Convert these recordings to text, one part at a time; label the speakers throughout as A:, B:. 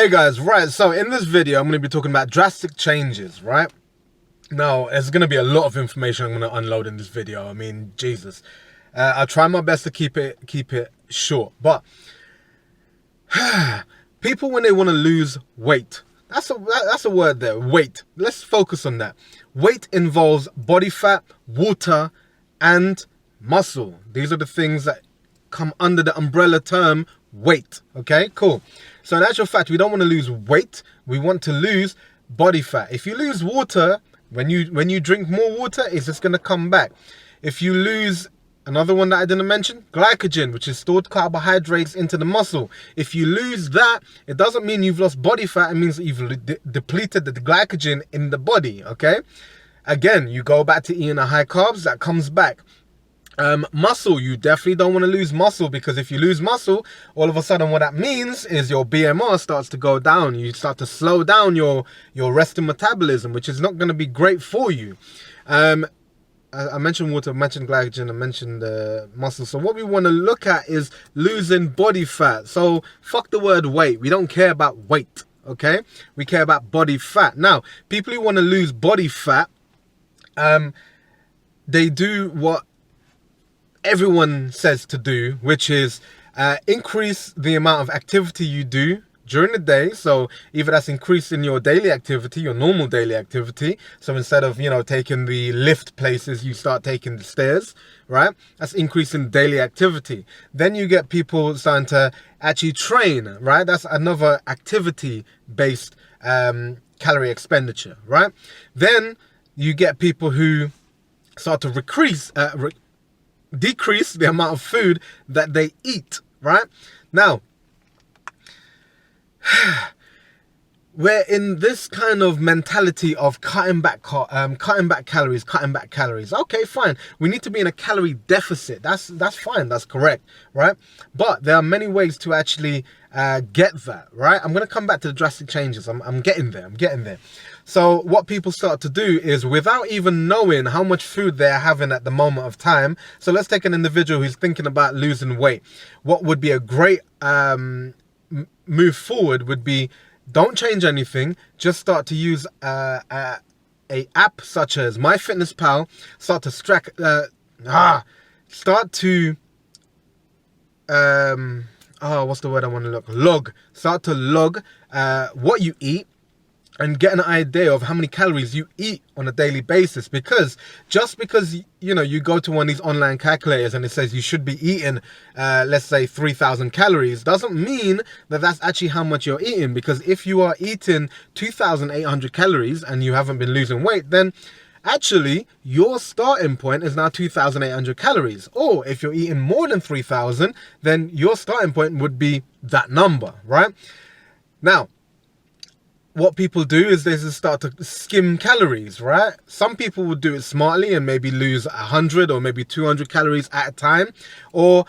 A: Okay guys, right, so in this video I'm going to be talking about drastic changes, right? Now, there's going to be a lot of information I'm going to unload in this video. I mean, Jesus. I'll try my best to keep it short, but people, when they want to lose weight, that's a word there, weight. Let's focus on that. Weight involves body fat, water, and muscle. These are the things that come under the umbrella term weight. Okay, cool. So in actual fact, we don't want to lose weight. We want to lose body fat. If you lose water, when you drink more water, it's just going to come back. If you lose, another one that I didn't mention, glycogen, which is stored carbohydrates into the muscle. If you lose that, it doesn't mean you've lost body fat. It means that you've depleted the glycogen in the body, okay? Again, you go back to eating a high carbs, that comes back. Muscle, you definitely don't want to lose muscle, because if you lose muscle, all of a sudden what that means is your BMR starts to go down. You start to slow down your resting metabolism, which is not going to be great for you. I mentioned water, I mentioned glycogen, I mentioned muscle. So what we want to look at is losing body fat. So fuck the word weight. We don't care about weight, okay? We care about body fat. Now, people who want to lose body fat, they do what everyone says to do, which is increase the amount of activity you do during the day. So either that's increasing your daily activity, your normal daily activity. So instead of, taking the lift places, you start taking the stairs, right? That's increasing daily activity. Then you get people starting to actually train, right? That's another activity-based calorie expenditure, right? Then you get people who start to decrease the amount of food that they eat, right? Now, we're in this kind of mentality of cutting back calories. Okay, fine. We need to be in a calorie deficit. That's fine. That's correct, right? But there are many ways to actually get that, right? I'm going to come back to the drastic changes. I'm getting there. So what people start to do is, without even knowing how much food they're having at the moment of time. So let's take an individual who's thinking about losing weight. What would be a great move forward would be, don't change anything. Just start to use a app such as MyFitnessPal. Start to what's the word I want to look? Log. Start to log what you eat, and get an idea of how many calories you eat on a daily basis. Because just because you go to one of these online calculators and it says you should be eating let's say 3,000 calories, doesn't mean that that's actually how much you're eating. Because if you are eating 2,800 calories and you haven't been losing weight, then actually your starting point is now 2,800 calories. Or if you're eating more than 3,000, then your starting point would be that number, right? Now, what people do is they just start to skim calories, right? Some people would do it smartly and maybe lose 100 or maybe 200 calories at a time. Or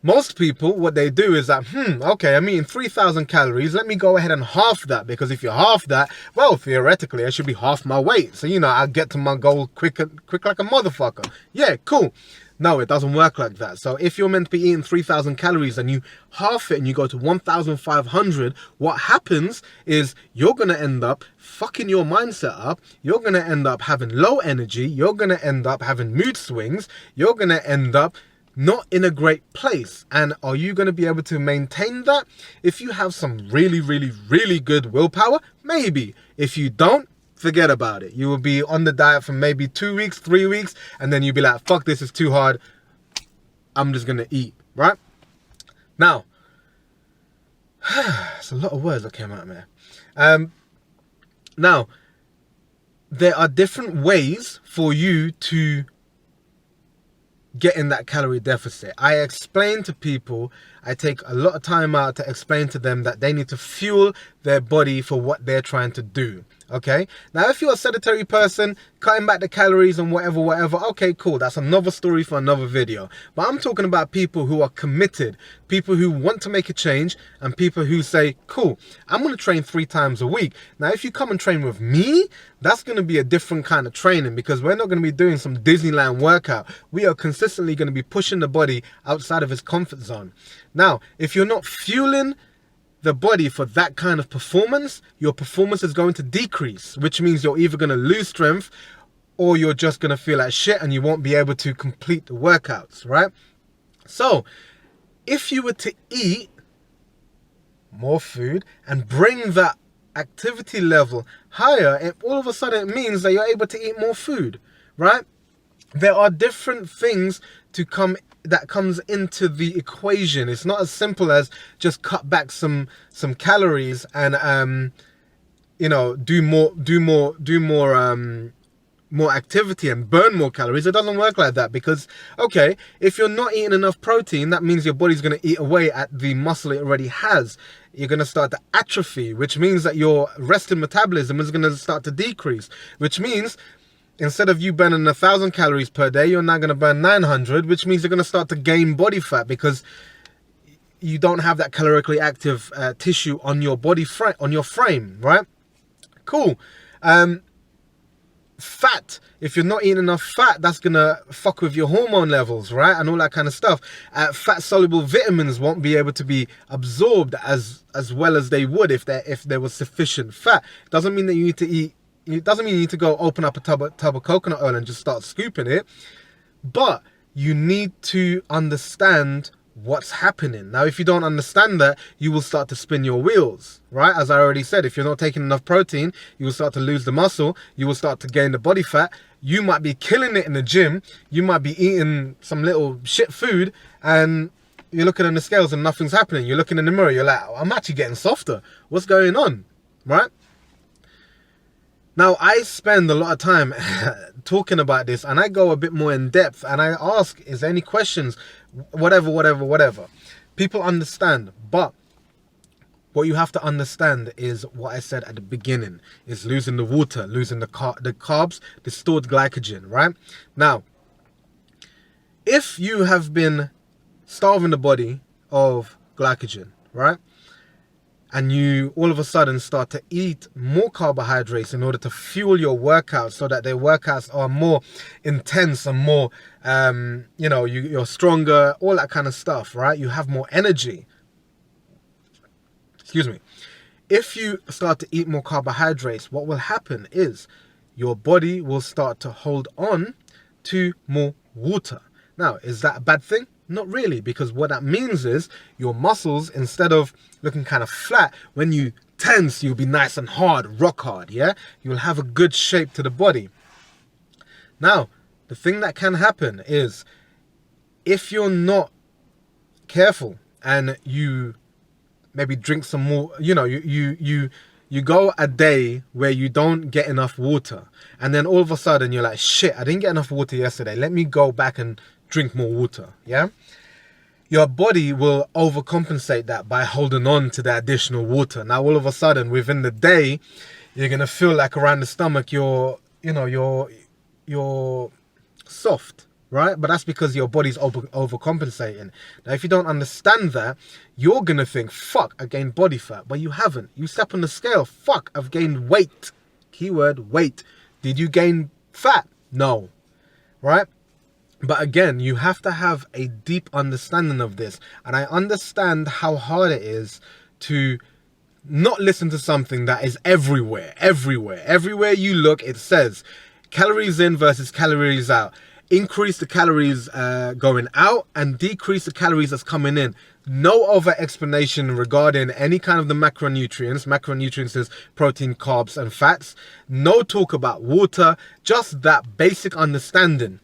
A: most people, what they do is that, okay, I'm eating 3,000 calories. Let me go ahead and half that, because if you half that, well, theoretically, I should be half my weight. So, I'll get to my goal quick like a motherfucker. Yeah, cool. No, it doesn't work like that. So if you're meant to be eating 3,000 calories and you half it and you go to 1,500, what happens is you're going to end up fucking your mindset up. You're going to end up having low energy. You're going to end up having mood swings. You're going to end up not in a great place. And are you going to be able to maintain that? If you have some really, really, really good willpower, maybe. If you don't, forget about it. You will be on the diet for maybe 2 weeks, 3 weeks, and then you'll be like, fuck, this is too hard. I'm just going to eat, right? Now, it's a lot of words that came out, man. Now, there are different ways for you to get in that calorie deficit. I explain to people, I take a lot of time out to explain to them that they need to fuel their body for what they're trying to do. Okay, now if you're a sedentary person, cutting back the calories and whatever, okay, cool, that's another story for another video. But I'm talking about people who are committed, people who want to make a change, and people who say, cool, I'm going to train 3 times a week. Now if you come and train with me, that's going to be a different kind of training, because we're not going to be doing some Disneyland workout. We are consistently going to be pushing the body outside of its comfort zone. Now, if you're not fueling the body for that kind of performance, your performance is going to decrease, which means you're either going to lose strength or you're just going to feel like shit and you won't be able to complete the workouts, right? So if you were to eat more food and bring that activity level higher, it all of a sudden it means that you're able to eat more food, right? There are different things that comes into the equation. It's not as simple as just cut back some calories and do more activity and burn more calories. It doesn't work like that, because okay, if you're not eating enough protein, that means your body's going to eat away at the muscle it already has. You're going to start to atrophy, which means that your resting metabolism is going to start to decrease, which means instead of you burning 1,000 calories per day, you're now going to burn 900, which means you're going to start to gain body fat because you don't have that calorically active tissue on your body on your frame, right? Cool. Fat, if you're not eating enough fat, that's gonna fuck with your hormone levels, right, and all that kind of stuff. Fat soluble vitamins won't be able to be absorbed as well as they would if there was sufficient fat. Doesn't mean that you need to eat. It doesn't mean you need to go open up a tub of coconut oil and just start scooping it, but you need to understand what's happening. Now, if you don't understand that, you will start to spin your wheels, right? As I already said, if you're not taking enough protein, you will start to lose the muscle, you will start to gain the body fat. You might be killing it in the gym, you might be eating some little shit food, and you're looking on the scales and nothing's happening. You're looking in the mirror, you're like, I'm actually getting softer. What's going on, right? Now, I spend a lot of time talking about this, and I go a bit more in depth, and I ask, is there any questions? Whatever. People understand, but what you have to understand is what I said at the beginning, is losing the water, losing the carbs, the stored glycogen, right? Now, if you have been starving the body of glycogen, right? And you all of a sudden start to eat more carbohydrates in order to fuel your workouts so that their workouts are more intense and more, you're stronger, all that kind of stuff, right? You have more energy. Excuse me. If you start to eat more carbohydrates, what will happen is your body will start to hold on to more water. Now, is that a bad thing? Not really, because what that means is your muscles, instead of looking kind of flat, when you tense, you'll be nice and hard, rock hard, yeah? You'll have a good shape to the body. Now, the thing that can happen is if you're not careful and you maybe drink some more, you go a day where you don't get enough water, and then all of a sudden you're like, shit, I didn't get enough water yesterday. Let me go back and drink more water, yeah? Your body will overcompensate that by holding on to the additional water. Now, all of a sudden, within the day, you're going to feel like around the stomach, you're soft, right? But that's because your body's overcompensating. Now, if you don't understand that, you're going to think, fuck, I gained body fat. But you haven't. You step on the scale, fuck, I've gained weight. Keyword, weight. Did you gain fat? No, right? But again, you have to have a deep understanding of this. And I understand how hard it is to not listen to something that is everywhere. Everywhere you look, it says calories in versus calories out. Increase the calories going out and decrease the calories that's coming in. No other explanation regarding any kind of the macronutrients. Macronutrients is protein, carbs, and fats. No talk about water, just that basic understanding.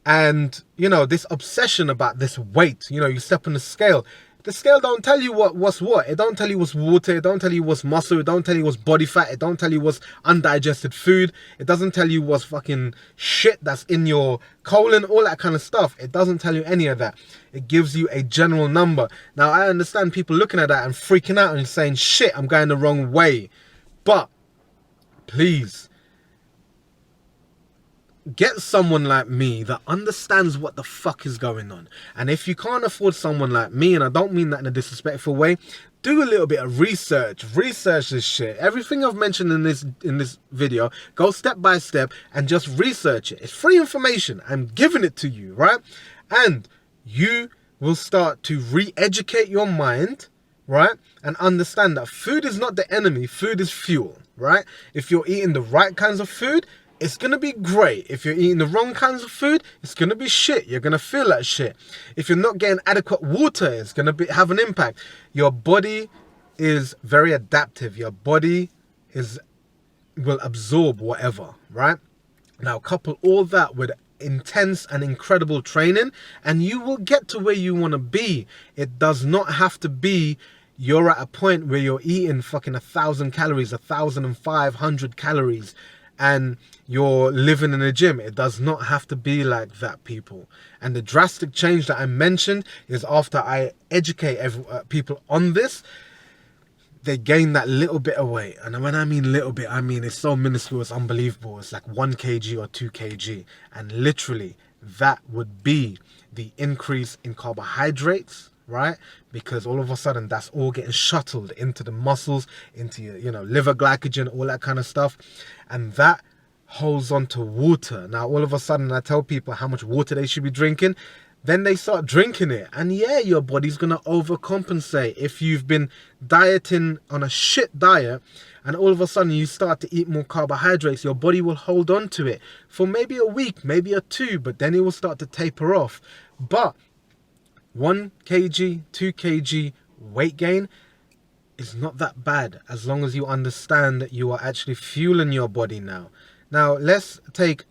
A: And, this obsession about this weight, you step on the scale. The scale don't tell you what's what. It don't tell you what's water. It don't tell you what's muscle. It don't tell you what's body fat. It don't tell you what's undigested food. It doesn't tell you what's fucking shit that's in your colon, all that kind of stuff. It doesn't tell you any of that. It gives you a general number. Now, I understand people looking at that and freaking out and saying, shit, I'm going the wrong way. But, please, get someone like me that understands what the fuck is going on. And if you can't afford someone like me, and I don't mean that in a disrespectful way, do a little bit of research. Research this shit. Everything I've mentioned in this video, go step by step and just research it. It's free information. I'm giving it to you, right? And you will start to re-educate your mind, right? And understand that food is not the enemy, food is fuel, right? If you're eating the right kinds of food, it's going to be great. If you're eating the wrong kinds of food, it's going to be shit. You're going to feel like shit. If you're not getting adequate water, it's going to have an impact. Your body is very adaptive. Your body will absorb whatever, right? Now, couple all that with intense and incredible training, and you will get to where you want to be. It does not have to be you're at a point where you're eating fucking 1,000 calories, 1,500 calories, and you're living in a gym. It does not have to be like that, people. And the drastic change that I mentioned is after I educate people on this, they gain that little bit of weight. And when I mean little bit, I mean it's so minuscule, it's unbelievable. It's like 1 kg or 2 kg. And literally, that would be the increase in carbohydrates, right? Because all of a sudden, that's all getting shuttled into the muscles, into your, liver glycogen, all that kind of stuff. And that holds on to water. Now, all of a sudden, I tell people how much water they should be drinking. Then they start drinking it, and yeah, your body's gonna overcompensate. If you've been dieting on a shit diet and all of a sudden you start to eat more carbohydrates, your body will hold on to it for maybe a week, maybe a 2, but then it will start to taper off. But 1 kg, 2 kg weight gain is not that bad, as long as you understand that you are actually fueling your body now. Now, let's take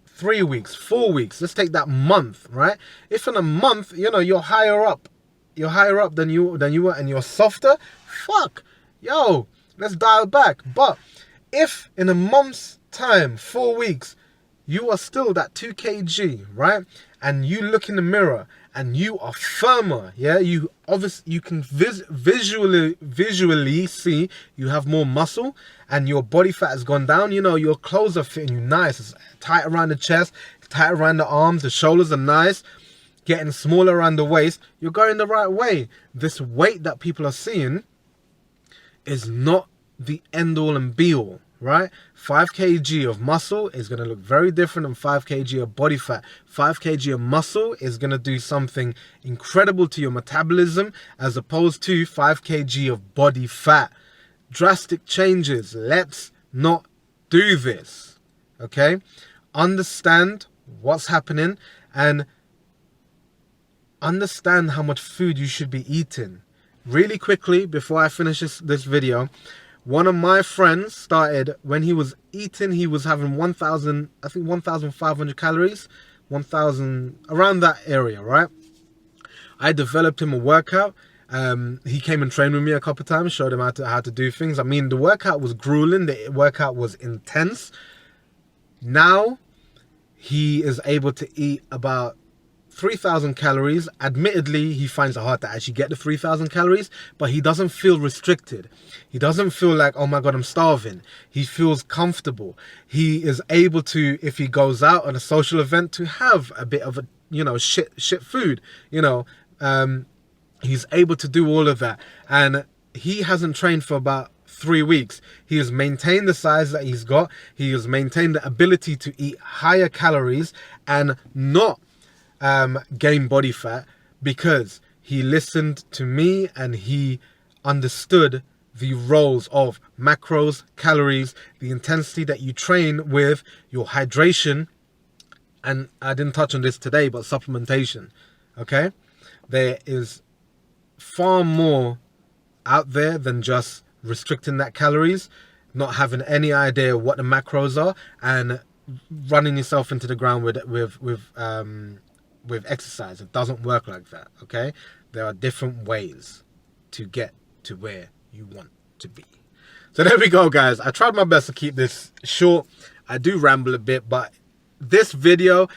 A: 3 weeks, 4 weeks, let's take that month, right? If in a month, you're higher up than you were, and you're softer, fuck, yo, let's dial back. But if in a month's time, 4 weeks, you are still that 2 kg, right? And you look in the mirror and you are firmer, yeah? You can visually see you have more muscle and your body fat has gone down. Your clothes are fitting you nice. It's tight around the chest, tight around the arms, the shoulders are nice, getting smaller around the waist. You're going the right way. This weight that people are seeing is not the end all and be all, right? 5 kg of muscle is going to look very different than 5 kg of body fat. 5 kg of muscle is going to do something incredible to your metabolism as opposed to 5 kg of body fat. Drastic changes. Let's not do this, okay? Understand what's happening and understand how much food you should be eating. Really quickly, before I finish this video, one of my friends started, when he was eating, he was having 1,500 calories, 1,000, around that area, right? I developed him a workout. He came and trained with me a couple of times, showed him how to do things. I mean, the workout was grueling, the workout was intense. Now, he is able to eat about 3,000 calories. Admittedly, he finds it hard to actually get the 3,000 calories, but he doesn't feel restricted. He doesn't feel like, oh my God, I'm starving. He feels comfortable. He is able to, if he goes out on a social event, to have a bit of a, shit food, he's able to do all of that. And he hasn't trained for about 3 weeks. He has maintained the size that he's got. He has maintained the ability to eat higher calories and not gain body fat, because he listened to me and he understood the roles of macros, calories, the intensity that you train with, your hydration, and I didn't touch on this today, but supplementation, okay? There is far more out there than just restricting that calories, not having any idea what the macros are, and running yourself into the ground with exercise. It doesn't work like that, okay? There are different ways to get to where you want to be. So there we go, guys. I tried my best to keep this short. I do ramble a bit, but this video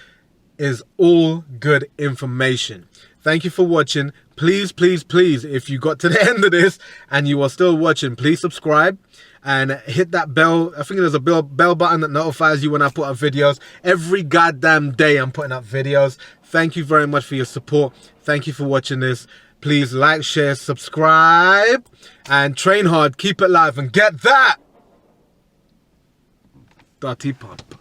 A: is all good information. Thank you for watching. Please, please, please, if you got to the end of this and you are still watching, please subscribe and hit that bell. I think there's a bell button that notifies you when I put up videos. Every goddamn day I'm putting up videos. Thank you very much for your support. Thank you for watching this. Please like, share, subscribe, and train hard, keep it live, and get that dirty pump.